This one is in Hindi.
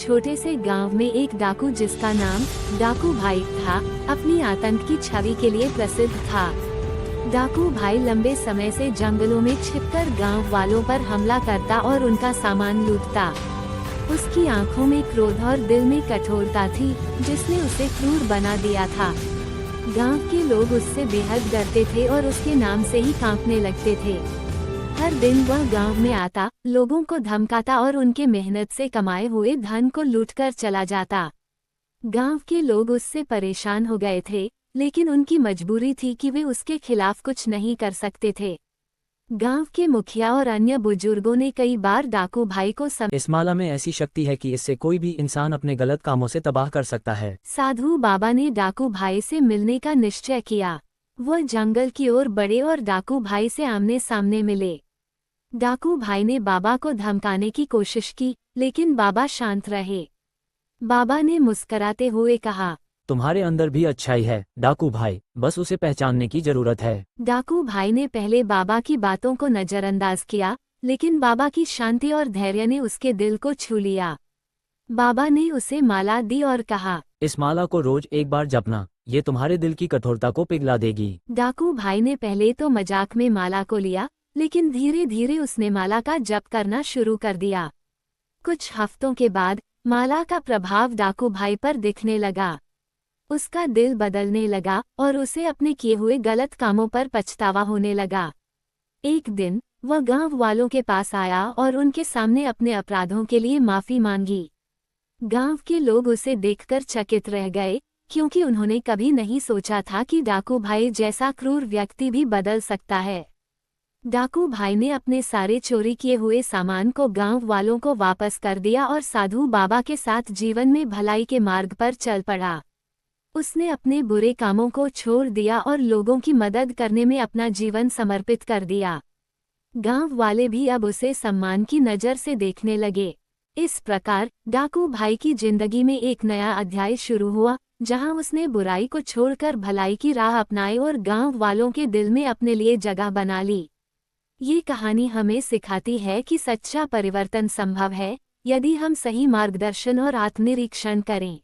छोटे से गांव में एक डाकू जिसका नाम डाकू भाई था, अपनी आतंक की छवि के लिए प्रसिद्ध था। डाकू भाई लंबे समय से जंगलों में छिपकर गांव वालों पर हमला करता और उनका सामान लूटता। उसकी आंखों में क्रोध और दिल में कठोरता थी, जिसने उसे क्रूर बना दिया था। गांव के लोग उससे बेहद डरते थे और उसके नाम से ही कांपने लगते थे। हर दिन वह गांव में आता, लोगों को धमकाता और उनके मेहनत से कमाए हुए धन को लूटकर चला जाता। गांव के लोग उससे परेशान हो गए थे, लेकिन उनकी मजबूरी थी कि वे उसके खिलाफ कुछ नहीं कर सकते थे। गांव के मुखिया और अन्य बुजुर्गों ने कई बार डाकू भाई को इस माला में ऐसी शक्ति है कि इससे कोई भी इंसान अपने गलत कामों से तबाह कर सकता है। साधु बाबा ने डाकू भाई से मिलने का निश्चय किया। वह जंगल की ओर बढ़े और डाकू भाई से आमने सामने मिले। डाकू भाई ने बाबा को धमकाने की कोशिश की, लेकिन बाबा शांत रहे। बाबा ने मुस्कराते हुए कहा, तुम्हारे अंदर भी अच्छाई है डाकू भाई, बस उसे पहचानने की जरूरत है। डाकू भाई ने पहले बाबा की बातों को नजरअंदाज किया, लेकिन बाबा की शांति और धैर्य ने उसके दिल को छू लिया। बाबा ने उसे माला दी और कहा, इस माला को रोज एक बार जपना, ये तुम्हारे दिल की कठोरता को पिघला देगी। डाकू भाई ने पहले तो मजाक में माला को लिया, लेकिन धीरे धीरे उसने माला का जप करना शुरू कर दिया। कुछ हफ्तों के बाद माला का प्रभाव डाकू भाई पर दिखने लगा। उसका दिल बदलने लगा और उसे अपने किए हुए गलत कामों पर पछतावा होने लगा। एक दिन वह गांव वालों के पास आया और उनके सामने अपने अपराधों के लिए माफी मांगी। गांव के लोग उसे देखकर चकित रह गए, क्योंकि उन्होंने कभी नहीं सोचा था कि डाकू भाई जैसा क्रूर व्यक्ति भी बदल सकता है। डाकू भाई ने अपने सारे चोरी किए हुए सामान को गांव वालों को वापस कर दिया और साधु बाबा के साथ जीवन में भलाई के मार्ग पर चल पड़ा। उसने अपने बुरे कामों को छोड़ दिया और लोगों की मदद करने में अपना जीवन समर्पित कर दिया। गांव वाले भी अब उसे सम्मान की नज़र से देखने लगे। इस प्रकार डाकू भाई की जिंदगी में एक नया अध्याय शुरू हुआ, जहां उसने बुराई को छोड़कर भलाई की राह अपनाई और गांव वालों के दिल में अपने लिए जगह बना ली। ये कहानी हमें सिखाती है कि सच्चा परिवर्तन संभव है, यदि हम सही मार्गदर्शन और आत्मनिरीक्षण करें।